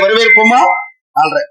வரவேற்போமா? All right.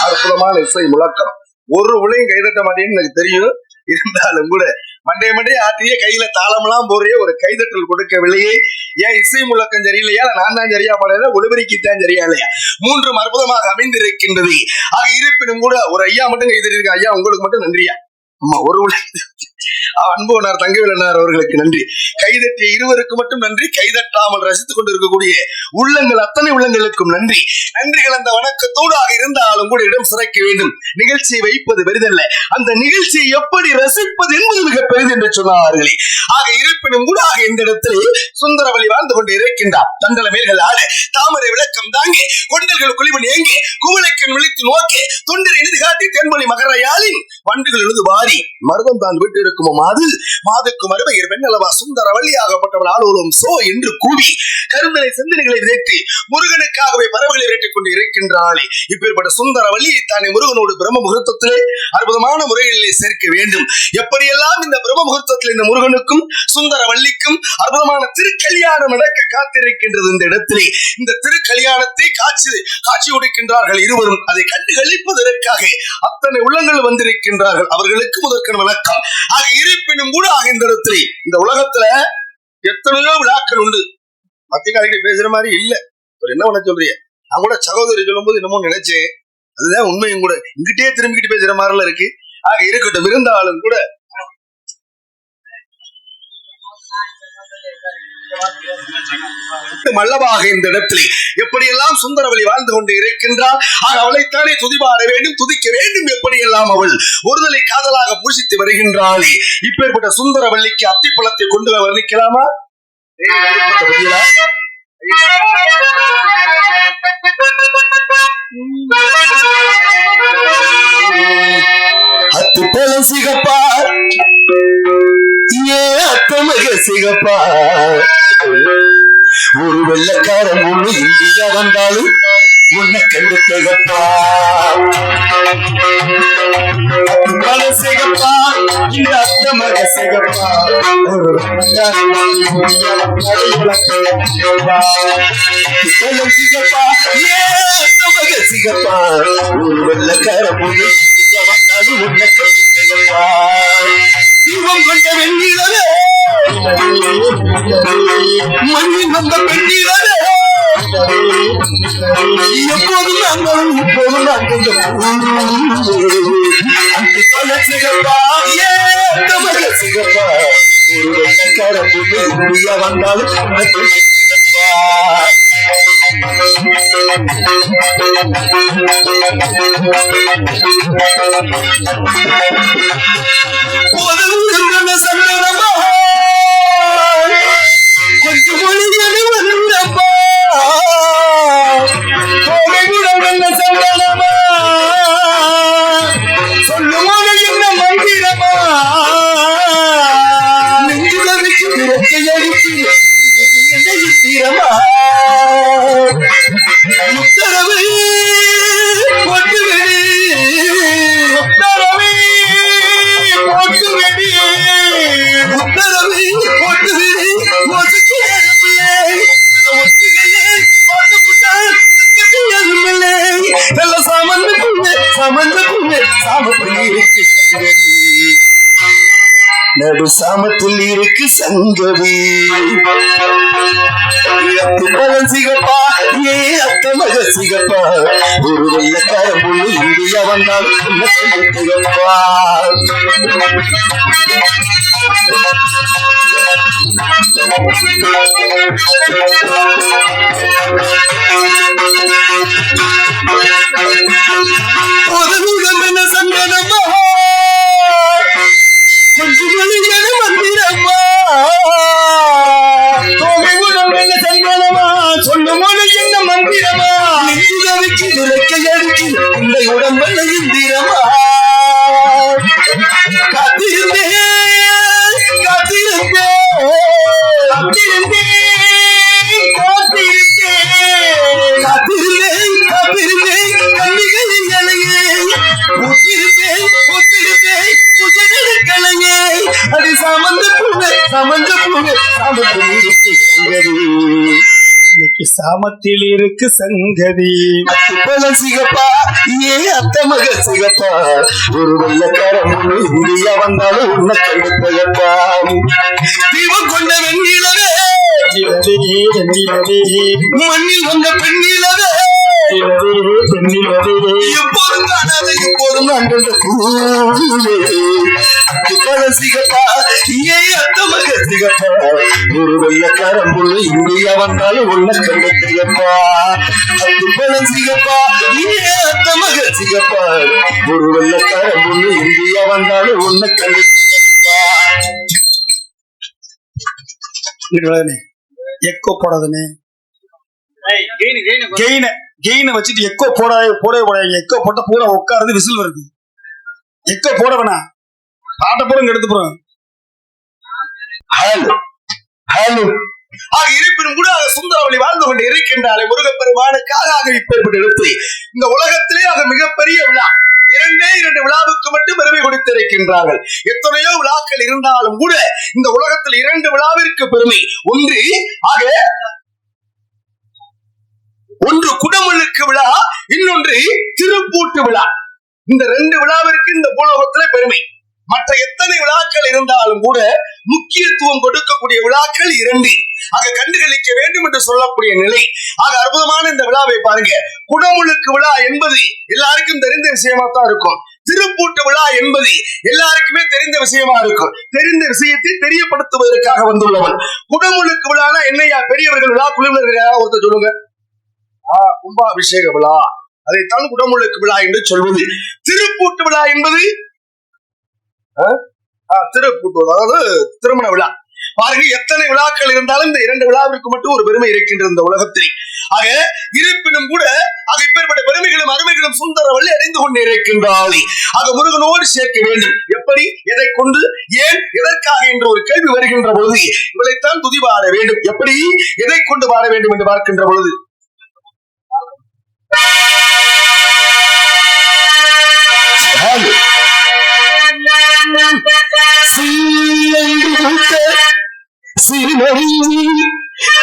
அற்புதமான இசை முழக்கம். ஒரு உலகம் கைதட்ட மாட்டேன்னு எனக்கு தெரியும். இருந்தாலும் கூட மண்டே ஆற்றிய கையில தாளமெல்லாம் போறிய ஒரு கைதட்டல் கொடுக்கவில்லையே. ஏன் இசை முழக்கம் சரியில்லையா? நான் தான் சரியா பாடல, ஒளிபரிக்குத்தான் சரியா இல்லையா? மூன்றும் அற்புதமாக அமைந்திருக்கின்றது. ஆக இருப்பினும் கூட ஒரு ஐயா மட்டும் கைதட்டிருக்க. ஐயா உங்களுக்கு மட்டும் நன்றியா. ஆமா, ஒரு அன்புனார் தங்கவேலனார் அவர்களுக்கு நன்றி. கைதட்டிய இருவருக்கு மட்டும் நன்றி. கைதட்டாமல் ரசித்துக் கொண்டிருக்கக்கூடிய உள்ளங்கள் அத்தனை உள்ளங்களுக்கும் நன்றி. நன்றிகள் அந்த வணக்கத்தோடு இருந்தாலும் கூட இடம் சிறக்க வேண்டும். நிகழ்ச்சியை வைப்பது பெரிதல்ல, அந்த நிகழ்ச்சியை எப்படி ரசிப்பது என்பது மிக பெரிது என்று சொன்னார்களே. ஆக இருப்பினும் கூட இந்த இடத்திலே சுந்தரவல்லி வாழ்ந்து கொண்டு இருக்கின்றார். தண்டல மேல்கள் ஆட, தாமரை விளக்கம் தாங்கி, கொண்டல்கள் குளிவன் ஏங்கி, குவளைக்கன் விழித்து நோக்கி, தொண்டர் எழுதி காட்டி தென்மொழி மகரையாளின் வண்டுகள் எழுது வாரி மருதம் தான் விட்டு இருக்குமோ மாதுக்கு மறுபெயர் பெண்ணளவா சுந்தரவல்லியாகப்பட்டவள் ஆளோரும் சோ என்று கூவி கருந்தனை சிந்தனைகளை விதைத்து முருகனுக்காகவே பறவைகளை விரட்டிக் கொண்டு இருக்கின்றாளே. இப்பேற்பட்ட சுந்தரவல்லியை தானே முருகனோடு பிரம்ம முகூர்த்தத்திலே அற்புதமான முறைகளிலே சேர்க்க வேண்டும். எப்படியெல்லாம் இந்த பிரம்ம முகூர்த்தத்தில் இந்த முருகனுக்கும் சுந்தரவல்லிக்கும் அற்புதமான திருக்கல்யாணம் நடக்க காத்திருக்கின்றது. இந்த இடத்திலே இந்த திருக்கல்யாணத்தை காட்சி கொடுக்கின்றார்கள் இருவரும். அதை கண்டு கழிப்பதற்காக அத்தனை உள்ளங்கள் வந்திருக்கின்றார்கள். அவர்களுக்கு முதற்கண் வணக்கம். ஆக இருப்பினும் கூட இந்த இடத்திலே இந்த உலகத்துல எத்தனையோ விழாக்கள் உண்டு. பத்திரிகையாளர்கிட்ட பேசுற மாதிரி இல்ல. என்ன பண்ண சொல்றீங்க? நான் கூட சகோதரி சொல்லும் போது என்னமோ நினைச்சேன். அதுதான் உண்மையும் கூட. இங்கிட்டே திரும்பிக்கிட்டு பேசுற மாதிரிலாம் இருக்கு. ஆக இருக்கட்டும். இருந்தாலும் கூட மல்லவாக இந்த இடத்திலே எப்படியெல்லாம் சுந்தரவல்லி வாழ்ந்து கொண்டு இருக்கின்றார். அவளைத்தானே துதிபாட வேண்டும், துதிக்க வேண்டும். எப்படியெல்லாம் அவள் ஒருதலை காதலாக பூசித்து வருகின்றாளே. இப்பேற்பட்ட சுந்தரவல்லிக்கு அத்திப்பழத்தை கொண்டு வர்ணிக்கலாமா? அத்திப்பழம் சிகப்பா, அத்தமக சிகப்பா, ஒரு வெள்ளக்காரன் ஒண்ணு இந்தியா வந்தாலும் உன்னை கண்டு திகப்பா. அத்திப்பழ சிகப்பா, இந்த அத்தமக சிகப்பா, ஒரு சிகப்பா, அத்தமக சிகப்பா, ஒரு வெள்ளக்காரன் ஒண்ணு இந்தியா வந்தாலும் உன்னை கண்டு திகப்பா. இவன் கொண்ட வெண்ணிலவே, மண்ணில் வந்த பெண்ணிலவே, எப்போதும் நாங்கள் இப்போதும் நாங்கள் அத்திப்பழ சிகப்பா, அத்தமக சிகப்பா, ஒரு வெள்ளக்காரன் ஒண்ணு இந்தியா வந்தாலும் உன்னை கண்டு திகப்பா. சந்தனமா கொஞ்சம் மொழிகளை வந்தப்பா, சந்தனமா சொல்லும் என்ன மந்திரமா, நெஞ்சுதவிக்கு இறக்கையடித்து தீரமா, உத்தரவு போட்டுவிடு, உத்தரவு போட்டுவிடு, உத்தரவு போட்டுவிடு, ஒத்துக்கையே போட்டுவிட்டால் நல்ல சாமந்த புண்ணு, சாமந்த புண்ணு, சாமத்தில் இருக்கு நடு சாமத்தில் இருக்கு சங்கவி. அத்திப்பழம் சிகப்பா, அத்தமக சிகப்பா, ஒரு வெள்ளக்காரன் பொண்ணு இந்தியா வந்தால் உன்னை கண்டு திகப்பா. உதவுகம் என்ன சங்கடமா, கொஞ்சம் மொழிகளை மந்திரமா, சங்கடமா சொல்லும் மொழி என்ன மந்திரமா, நெஞ்சுதவிக்கு விளக்கையடிக்கு உன்னை உடம்பல்ல இந்திரமா. காத்திருந்தேன் காத்திருந்தேன் காத்திருந்தேன் காத்திருந்தேன் காத்திருந்தேன் கண்ணிகளின் நிலையே ஒத்திருந்தேன் ஒத்திருந்தேன் முஜனின் கலையே. அது சமந்த பூவே, சமந்த பூவே, சாமத்தில் இருக்கு சங்கதி, இன்னைக்கு சாமத்தில் இருக்கு சங்கதி. அத்திப்பழ சிகப்பா, அத்தமக சிகப்பா, ஒரு வெள்ளக்காரன் ஒண்ணு இந்தியா வந்தாலும் உன்னை கண்டு திகப்பா. தீபம் கொண்ட வெண்ணிலவே, மண்ணில் வந்த பெண்ணிலவே, எப்போதும் காணாத எப்போதும் அந்தந்த அத்திப்பழ சிகப்பா, அத்தமக சிகப்பா, ஒரு வெள்ளக்காரன் பொண்ணு இந்தியா வந்தாலும் உன்னை கண்டு திகப்பா. அத்திப்பழ சிகப்பா, அத்தமக சிகப்பா, ஒரு வெள்ளக்காரன் பொண்ணு இந்தியா வந்தாலும் உன்னை கண்டு திகப்பா. எக்கோ போடாதுன்னு கெயினை வச்சுட்டு எக்கோ போடவே போடாது. எக்கோ போட்ட பூரா உட்காருது, விசில் வருது. எக்கோ போட வேணாம், பாட்ட பூரா எடுத்து போறோம். இருப்பினும் கூட சுந்தரவல்லி வாழ்ந்து கொண்டு இருக்கின்றாலே முருகப்பெருமானுக்காக இப்பேற்பட்ட எடுத்து இந்த உலகத்திலே அது மிகப்பெரிய விழா. 2 விழாவுக்கு மட்டும் பெருமை கொடுத்திருக்கின்றார்கள். எத்தனையோ விழாக்கள் இருந்தாலும் கூட இந்த உலகத்தில் 2 விழாவிற்கு பெருமை. ஒன்று குடமுழுக்கு விழா, இன்னொன்று திருப்பூட்டு விழா. இந்த 2 விழாவிற்கு இந்த பூலோகத்திலே பெருமை. மற்ற எத்தனை விழாக்கள் இருந்தாலும் கூட முக்கியத்துவம் கொடுக்கக்கூடிய விழாக்கள் 2. ஆக கண்டுகளிக்க வேண்டும் என்று சொல்லக்கூடிய நிலை. ஆக அற்புதமான இந்த விழாவை பாருங்க. குடமுழுக்கு விழா என்பது எல்லாருக்கும் தெரிந்த விஷயமா தான் இருக்கும். திருப்பூட்டு விழா என்பது எல்லாருக்குமே தெரிந்த விஷயமா இருக்கும். தெரிந்த விஷயத்தை தெரியப்படுத்துவதற்காக வந்துள்ளவன். குடமுழுக்கு விழானா என்னையா பெரியவர்கள் விழா குழுவினர்கள் ஒருத்தர் சொல்லுங்க. கும்பாபிஷேக விழா, அதைத்தான் குடமுழுக்கு விழா என்று சொல்வது. திருப்பூட்டு விழா என்பது திருப்பூட்டு, அதாவது திருமண விழா. பாருங்க, எத்தனை விழாக்கள் இருந்தாலும் இந்த 2 விழாவிற்கு மட்டும் ஒரு பெருமை இருக்கின்ற இந்த உலகத்தில். ஆக இருப்பினும் கூட அது இப்பேற்பட்ட பெருமைகளும் அருமைகளும் சுந்தரவள்ளி அறிந்து கொண்டே இருக்கின்றாள். ஆக முருகனோடு சேர்க்க வேண்டும். எப்படி, எதை கொண்டு, ஏன், எதற்காக என்ற ஒரு கேள்வி வருகின்ற பொழுது இவளைத்தான் துதி பாட வேண்டும். எப்படி, எதை கொண்டு பாட வேண்டும் என்று பார்க்கின்ற பொழுது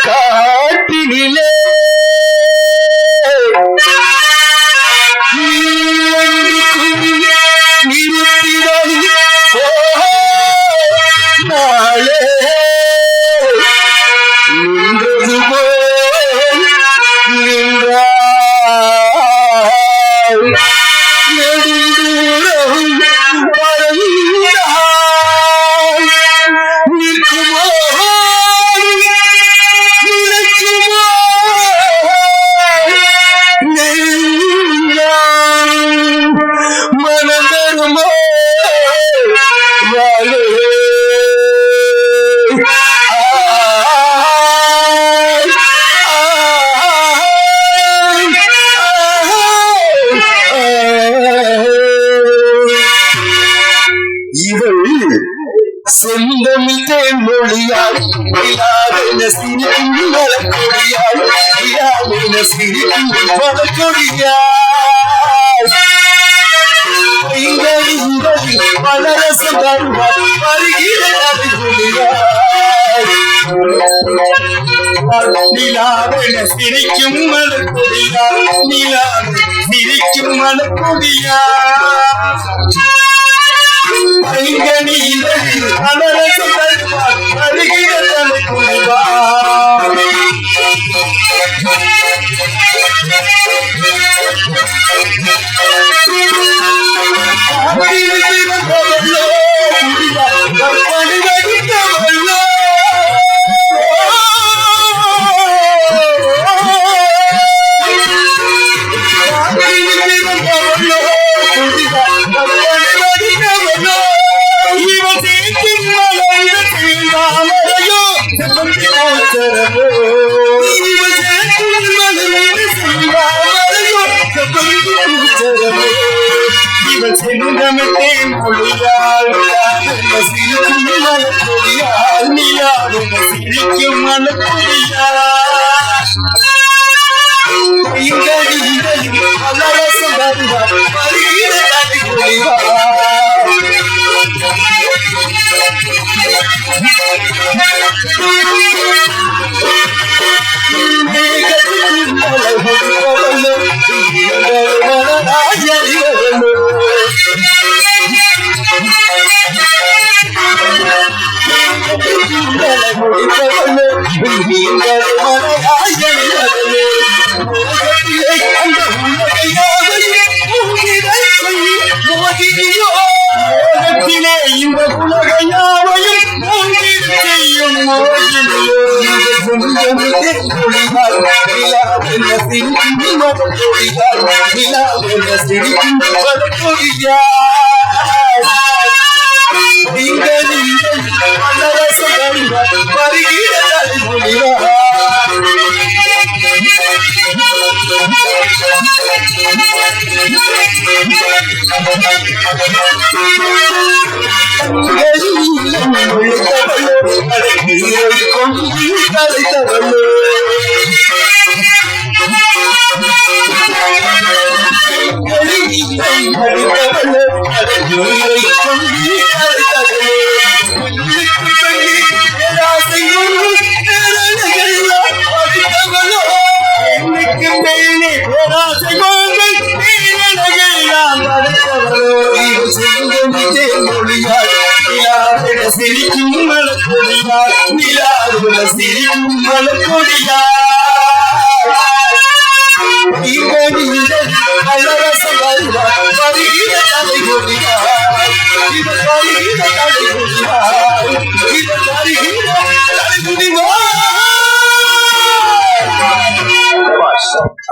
காட்டினிலே நின்றது போல் நின்றாய் நெடுந்தூரம் நிற்குமோ மனதருமோ இவள் செந்தமிழ் மொழியால் சிரிக்கும் மலக்கொடியால் சிரிக்கும் மலக்கொடியால் பலரசம் தருவார் வருகிற நிலாவென சிரிக்கும் மலக்கொடியால் நிலாவென சிரிக்கும் மலக்கொடியால் பலரசம் தருவார் வருகிற தலைக்குடிவார் செந்தமிழ் மொழியால் சிரிக்கும் மலக்கொடியால் நிலாவென சிரிக்கும் மலக்கொடியால் பலரசம் தருவார் வருகிற இந்த உலகையாவையும் செய்யும் சிரிக்கும் மலக்கொடியா நிலாவுல சிரிக்கும் மலக்கொடியா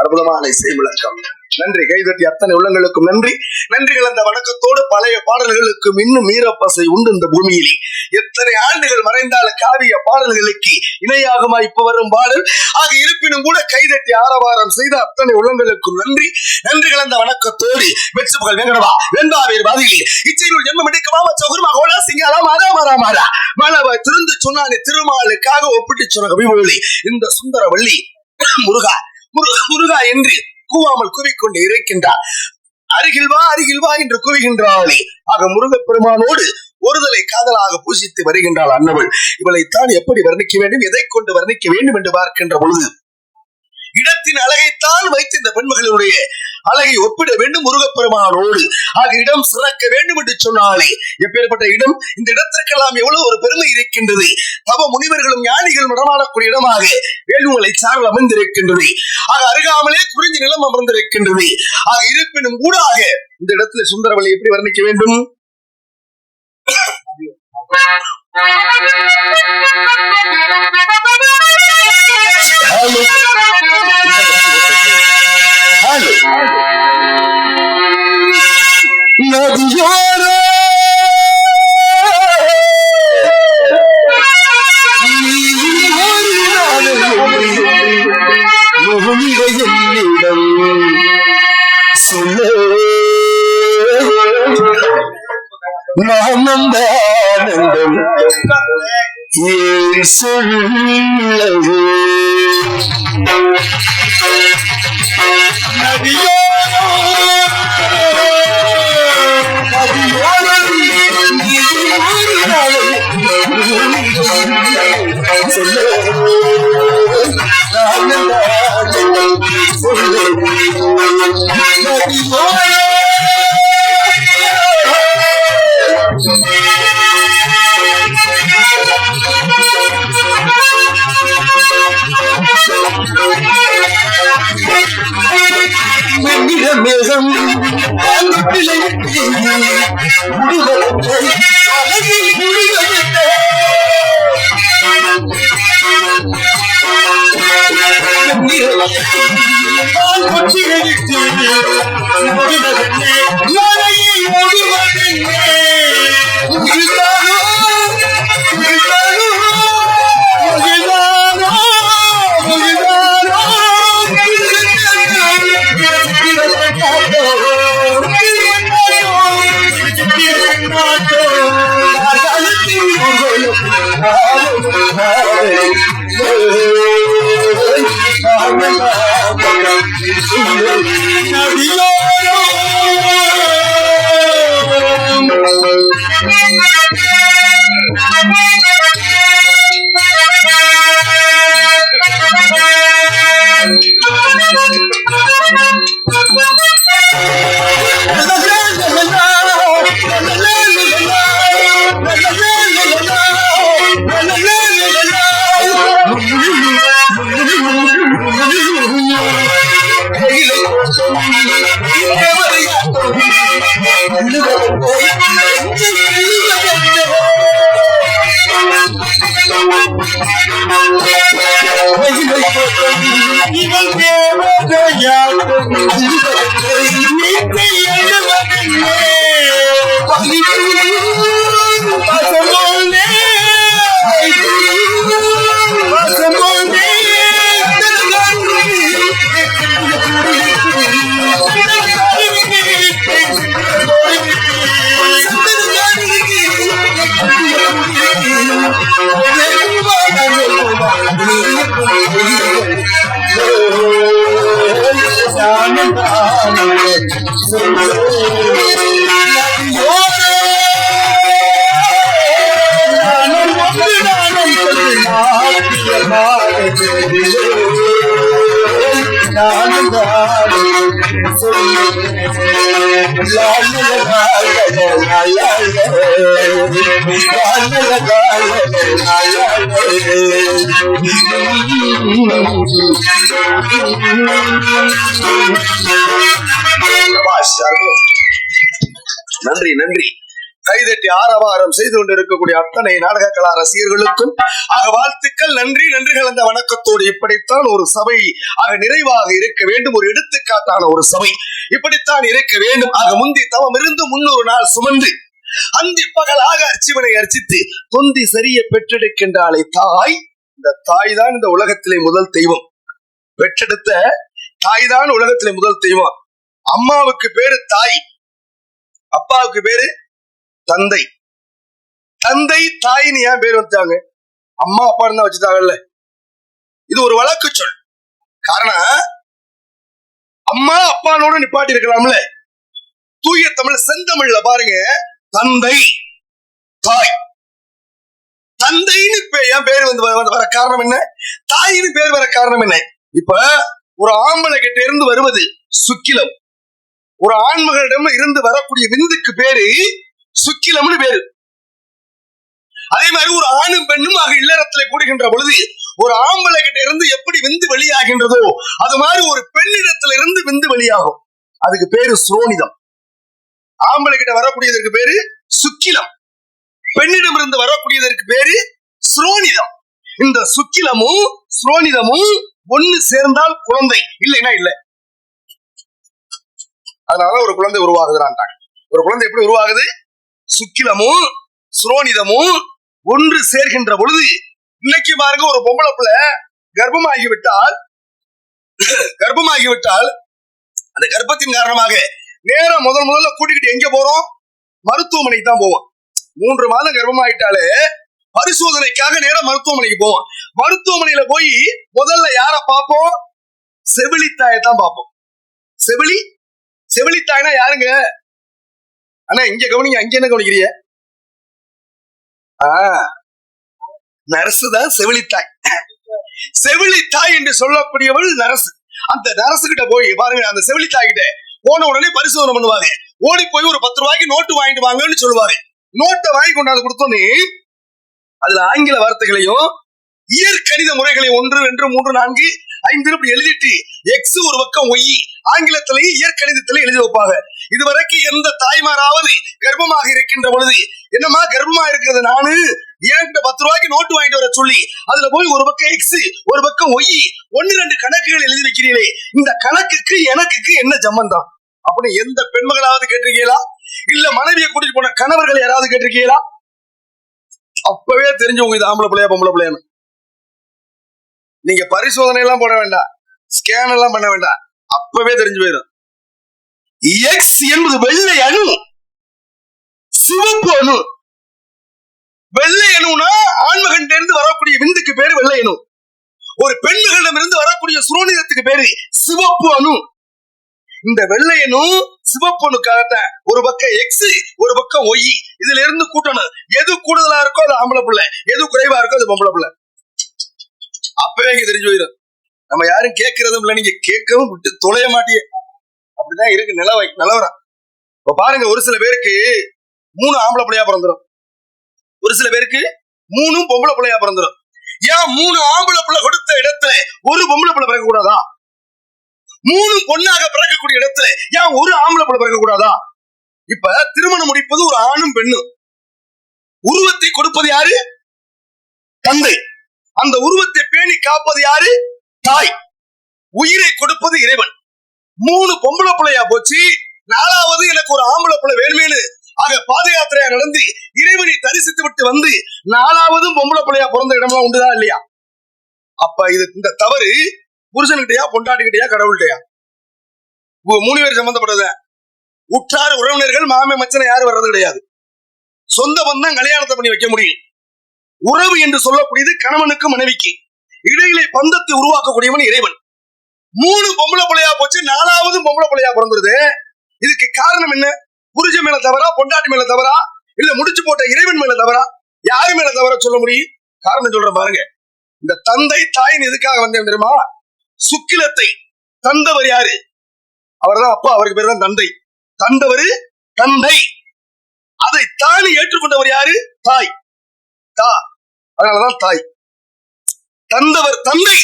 அற்புதமான இசை விளக்கம். நன்றி. கைதட்டி அத்தனை உள்ளங்களுக்கும் நன்றி. நன்றிகள் அந்த வணக்கத்தோடு பழைய பாடல்களுக்கும் இன்னும் மீறப்பசை உண்டு இந்த பூமியில். எத்தனை ஆண்டுகள் மறைந்தாலும் காவிய பாடல்களுக்கு இணையாகுமா இப்ப வரும் பாடல் ஆக இருப்பினும் கூட கைதட்டி ஆரவாரம் செய்த அத்தனை உள்ளங்களுக்கும் நன்றி. நன்றிகள் அந்த வணக்கத்தோடு வெற்றி புகழ் வேங்கடவா வெண்பாவீர் பாதையில் இச்சையில் ஜென்மம் எடுக்கமா சகுருமா கோலா சிங்காலா மாறா மாறா மாறா மலவ திருந்து சொன்னானே திருமாலுக்காக ஒப்பிட்டு சொன்ன கவிமொழி இந்த சுந்தர வள்ளி முருகா முருகா என்று கூவாமல் கூவிக்கொண்டு இருக்கின்றார். அருகில் வா என்று கூவுகின்றாளே ஆக முருகப் பெருமானோடு ஒருதலை காதலாக பூஜித்து வருகின்றாள் அன்னவள். இவளைத்தான் எப்படி வர்ணிக்க வேண்டும், எதை கொண்டு வர்ணிக்க வேண்டும் என்று பார்க்கின்ற பொழுது இடத்தின் அழகைத்தான் வைத்து இந்த பெண்மகளுடைய அழகை ஒப்பிட வேண்டும் முருகப்பெருமானோடு. ஆக இடம் சிறக்க வேண்டும் என்று சொன்னாலே எப்பேற்பட்ட இடம், இந்த இடத்திற்கெல்லாம் எவ்வளவு ஒரு பெருமை இருக்கின்றது. தவ முனிவர்களும் ஞானிகளும் நடமாடக்கூடிய இடமாக வேள்விமலை சாரல் அமைந்திருக்கின்றது. ஆக அருகாமலே குறிஞ்சி நிலம் அமர்ந்திருக்கின்றது. ஆக இருப்பினும் கூட இந்த இடத்துல சுந்தரவள்ளி எப்படி வர்ணிக்க வேண்டும்? நதியோரோ என்னிடம் சொல்ல ஆனந்தம் ஏன் சொல்லவோ நதியோரோ மேகம் நன்றி நன்றி. கைதட்டி ஆரவாரம் செய்து கொண்டிருக்கக்கூடிய அத்தனை நாடக கலா ரசிகர்களுக்கும் ஆக வாழ்த்துக்கள், நன்றி நன்றிகள். அந்த வணக்கத்தோடு இப்படித்தான் ஒரு சபை ஆக நிறைவாக இருக்க வேண்டும். ஒரு எடுத்துக்காட்டான ஒரு சபை இப்படித்தான் இருக்க வேண்டும். ஆக முந்தி தவம் இருந்து 300 நாள் சுமந்து அந்தி பகலாக அர்ச்சிவனை அர்ச்சித்து தொந்தி சரிய பெற்றெடுக்கின்றாளே தாய். இந்த தாய் தான் இந்த உலகத்திலே முதல் தெய்வம். பெற்றெடுத்த தாய் தான் உலகத்திலே முதல் தெய்வம். அம்மாவுக்கு பேரு தாய், அப்பாவுக்கு பேரு தந்தை. தந்தை தாயின்னு ஏன் பேர் வச்சாங்க? அம்மா அப்பா இருந்தா வச்சுட்டாங்கல்ல. இது ஒரு வழக்கு சொல். காரணம், அம்மா அப்பானோட நிப்பாட்டி இருக்கலாம்ல. தூய தமிழ் செந்தமிழ்ல பாருங்க, தந்தை தாய். தந்தைன்னு என் பேர் வர காரணம் என்ன? தாயின்னு பேர் வர காரணம் என்ன? இப்ப ஒரு ஆம்பளை கிட்ட இருந்து வருவது சுக்கிலம், ஒரு ஆண்மகளிடம் இருந்து வரக்கூடிய விந்துக்கு பேரு சுக்கிலம்னு பேரு. அதே மாதிரி ஒரு ஆணும் பெண்ணும் ஆக இல்லறத்துல கூடுகின்ற பொழுது ஒரு ஆம்பளை கிட்ட இருந்து எப்படி விந்து வெளியாகின்றதோ அது மாதிரி ஒரு பெண்ணிடத்துல இருந்து விந்து வெளியாகும். அதுக்கு பேரு சுரோனிதம். ஆம்பளை கிட்ட வரக்கூடியதற்கு பேரு சுக்கிலம், பெண்ணிடம் இருந்து வரக்கூடியதற்கு பேரு சுரோனிதம். இந்த சுக்கிலமும் சுரோனிதமும் ஒண்ணு சேர்ந்தால் குழந்தை, இல்லைன்னா இல்லை. அதனால ஒரு குழந்தை உருவாகுதுறான்ட்டாங்க. ஒரு குழந்தை எப்படி உருவாகுது? சுக்கிலமும் சுரோனிதமும் ஒன்று சேர்கின்ற பொழுது. இன்னைக்கு பாருங்க, ஒரு பொம்பளை பிள்ளை கர்ப்பமாகிவிட்டால் அந்த கர்ப்பத்தின் காரணமாக நேரம் முதல்ல கூட்டிக்கிட்டு எங்க போறோம்? மருத்துவமனைக்கு தான் போவோம். 3 மாதம் கர்ப்பமாயிட்டாலே பரிசோதனைக்காக நேரம் மருத்துவமனைக்கு போவோம். மருத்துவமனையில போய் முதல்ல யார பார்ப்போம்? செவிலித்தாயத்தான் பார்ப்போம். செவிலித்தாய்னா யாருங்க? ஆனா இங்க கவனிங்க, அங்க என்ன கவனிக்கிறீங்க? நர்சு தான் செவிலித்தாய். செவிலித்தாய் என்று சொல்லக்கூடியவள் நரசு. அந்த நரசு கிட்ட போய் பாருங்க, அந்த செவிலித்தாய் கிட்ட போன உடனே பரிசோதனை பண்ணுவாங்க. ஓடி போய் ஒரு 10 ரூபாய்க்கு நோட்டு வாங்கிட்டு வாங்கன்னு சொல்லுவாங்க. நோட்டை வாங்கி கொண்டாந்து கொடுத்தோன்னே அதுல ஆங்கில வார்த்தைகளையும் இயற்கணித முறைகளையும் 1 2 3 4 5 இப்படி எழுதிட்டு எக்ஸ் ஒரு பக்கம் ஒய் ஆங்கிலத்திலையும் இயற்கணிதத்திலையும் எழுதி வைப்பாங்க. இதுவரைக்கும் எந்த தாய்மாராவது கர்ப்பமாக இருக்கின்ற பொழுது, என்னமா கர்ப்பமா இருக்கிறது நானு, ஏன் 10 ரூபாய்க்கு நோட்டு வாங்கிட்டு வர சொல்லி அதுல போய் ஒரு பக்கம் எக்ஸ் ஒரு பக்கம் ஒய் 1 2 கணக்குகள் எழுதி வைக்கிறீங்களே, இந்த கணக்குக்கு எனக்கு என்ன சம்பந்தம் அப்படின்னு எந்த பெண்மகளாவது கேட்டிருக்கீங்களா? இல்ல மனைவியை கூட்டிட்டு போன கணவர்கள் யாராவது கேட்டிருக்கீங்களா? அப்பவே தெரிஞ்சவங்க இது ஆம்பளை பிள்ளையா பொம்பளை பிள்ளையான்னு. நீங்க பரிசோதனை எல்லாம் போட வேண்டாம், ஸ்கேன் எல்லாம் பண்ண வேண்டாம், அப்பவே தெரிஞ்சு போயிடும். எக்ஸ் என்பது வெள்ளை அணு, சிவப்பு அணு. வெள்ளை அணுனா ஆண்மகன் இருந்து வரக்கூடிய விந்துக்கு பேரு வெள்ளை அணு. ஒரு பெண்மகளிடம் இருந்து வரக்கூடிய சுரோனிதத்துக்கு பேரு சிவப்பு அணு. இந்த வெள்ளை அணு சிவப்பு அணுக்காகத்தான் ஒரு பக்கம் எக்ஸ் ஒரு பக்கம் ஒய், இதுல இருந்து கூட்டணும். எது கூடுதலா இருக்கோ அது ஆம்பளை பிள்ளை, எது குறைவா இருக்கோ அது பொம்பளை பிள்ளை. அப்பவே இங்க தெரிஞ்சு போயிடும். நம்ம யாரும் கேட்கறதும் இல்லை, நீங்க கேட்கவும் விட்டு தொலைய மாட்டீங்க. அப்படிதான் இருக்கு நிலவரம். இப்ப பாருங்க, ஒரு சில பேருக்கு 3 ஆம்பளை பிள்ளையா பிறந்துடும், ஒரு சில பேருக்கு 3 பொம்பளை பிள்ளையா பிறந்துடும். ஏன் 3 ஆம்பளை பிள்ளை கொடுத்த இடத்துல ஒரு பொம்பளை பிள்ளை பிறக்க கூடாதா? 3 பொண்ணாக பிறக்கக்கூடிய இடத்துல ஏன் ஒரு ஆம்பளை பிள்ளை பிறக்க கூடாதா? இப்ப திருமணம் முடிப்பது ஒரு ஆணும் பெண்ணும். உருவத்தை கொடுப்பது யாரு? தந்தை. அந்த உருவத்தை பேணி காப்பது யாரு? தாய். உயிரை கொடுப்பது இறைவன். 3 பொம்பளை பிள்ளையா போச்சு, 4வது எனக்கு ஒரு ஆம்பளை பிள்ளை வேணுமேனு ஆக பாத யாத்திரையா நடந்து இறைவனை தரிசித்து விட்டு வந்து 4வதும் பொம்பளை பிள்ளையா பிறந்த இடம்லாம் உண்டுதான் இல்லையா? அப்ப இது இந்த தவறு புருஷன்கிட்டயா பொண்டாட்டிக்கிட்டயா கடவுள்கிட்டயா? 3 பேர் சம்பந்தப்பட்டத. உற்றார் உறவினர்கள் மாமே மச்சனை யாரும் வர்றது கிடையாது. சொந்த பந்தம் கல்யாணத்தை பண்ணி வைக்க முடியும். உறவு என்று சொல்லக்கூடியது கணவனுக்கு மனைவிக்கு இடையிலே பந்தத்தை உருவாக்கக்கூடியவன் இறைவன். 3 பொம்பளை பிள்ளையா போச்சு, 4வதும் பொம்பளை பிள்ளையா பிறந்துருது. இதுக்கு காரணம் என்ன? புருஷன் மேல தவறா, பொண்டாட்டி மேல தவறா, இல்ல முடிச்சு போட்ட இறைவன் மேல தவறா? யாரு மேல தவற சொல்ல முடியும்? காரணம் சொல்ற பாருங்க. இந்த தந்தை தாயின் எதுக்காக வந்தேன் தெரியுமா? சுக்கிலத்தை தந்தவர் யாரு? அவர்தான் அப்பா, அவருக்கு பேர் தான் தந்தை. தந்தவர் தந்தை, அதை தானே ஏற்றுக்கொண்டவர் யாரு? தாய். அதனாலதான் தாய். தந்தவர் தந்தை,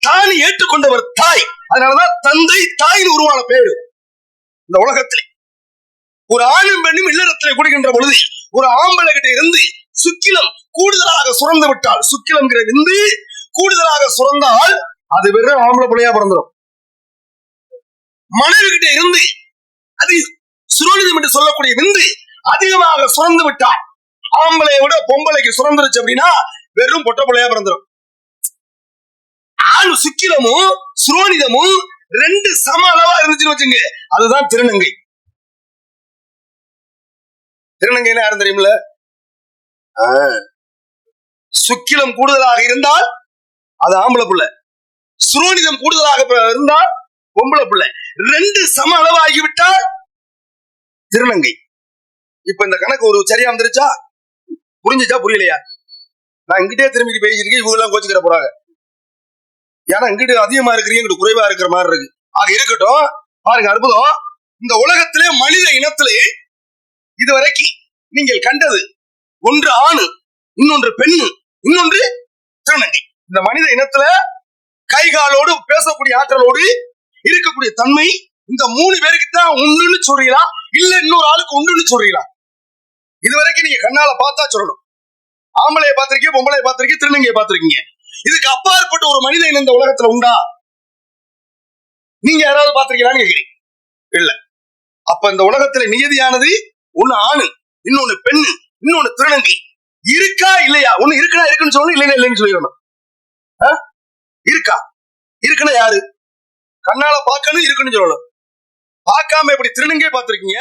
தானே ஏற்றுக்கொண்டவர் தாய். அதனாலதான் தந்தை தாயின் உருவான பேரு. இந்த உலகத்திலே ஒரு ஆணும் பெண்ணும் இல்லறத்திலே கூடுகின்ற பொழுது ஒரு ஆம்பளை கிட்ட இருந்து சுக்கிலம் கூடுதலாக சுரந்து விட்டால், சுக்கிலம் விந்து கூடுதலாக சுரந்தால் அது வெறும் ஆம்பளை பிள்ளையா பிறந்துடும். மனைவி கிட்ட இருந்து அது சுரோனிதம் என்று சொல்லக்கூடிய விந்து அதிகமாக சுரந்து விட்டால், ஆம்பளையை விட பொம்பளைக்கு சுரந்துருச்சு அப்படின்னா வெறும் பொட்ட பிள்ளையா பிறந்துடும். ஆண் சுக்கிலமும் சுரோனிதமும் ரெண்டு சம அளவா இருந்துச்சுன்னு வச்சுங்க, அதுதான் திருநங்கை. திருநங்கைன்னு யாரும் தெரியுமில்ல? சுக்கிலம் கூடுதலாக இருந்தால் அது ஆம்பளை பிள்ளை, சுரோனிதம் கூடுதலாக இருந்தால் பொம்பளை பிள்ளை. ரெண்டு சம அளவு ஆகிவிட்டால் திருநங்கை. இப்ப இந்த கணக்கு ஒரு சரியா வந்துருச்சா? புரிஞ்சுச்சா புரியலையா? நான் இங்கிட்டே திரும்பிட்டு பேசிருக்கேன், இவங்க எல்லாம் கோச்சுக்கிற போறாங்க. ஏன்னா இங்கிட்டு அதிகமா இருக்கிறீங்க, இங்கிட்டு குறைவா இருக்கிற மாதிரி இருக்கு. ஆக இருக்கட்டும், பாருங்க அற்புதம். இந்த உலகத்திலே மனித இனத்திலே இதுவரைக்கும் நீங்கள் கண்டது ஒன்று ஆணு, இன்னொன்று பெண்ணு, இன்னொன்று திருநங்கை. இந்த மனித இனத்துல கைகாலோடு பேசக்கூடிய ஆற்றலோடு இருக்கக்கூடிய தன்மை இந்த 3 பேருக்கு தான் உண்டுன்னு சொல்றீங்களா, இல்ல இன்னொரு ஆளுக்கு உண்டுன்னு சொல்றீங்களா? இதுவரைக்கும் நீங்க கண்ணால பார்த்தா சொல்லணும். ஆம்பளைய பார்த்திருக்கீங்க, பொம்பளைய பார்த்திருக்கீங்க, திருநங்கையை பார்த்திருக்கீங்க. இதுக்கு அப்பாற்பட்ட ஒரு மனித இனம் இந்த உலகத்துல உண்டா? நீங்க யாராவது பார்த்திருக்கீங்களான்னு கேக்குறீங்க. இல்ல. அப்ப இந்த உலகத்துல நியதியானது ஒண்ணு ஆணு, இன்னொன்னு பெண்ணு, இன்னொன்னு திருநங்கை. இருக்கா இல்லையா? ஒண்ணு இருக்குன்னா இருக்குன்னு சொல்லணும், இல்லைன்னா இல்லைன்னு சொல்லிடணும். இருக்கா? இருக்குன்னா யாரு? கண்ணால பார்க்கணும், இருக்குன்னு சொல்லணும். பார்க்காம எப்படி திருநங்கையை பார்த்திருக்கீங்க,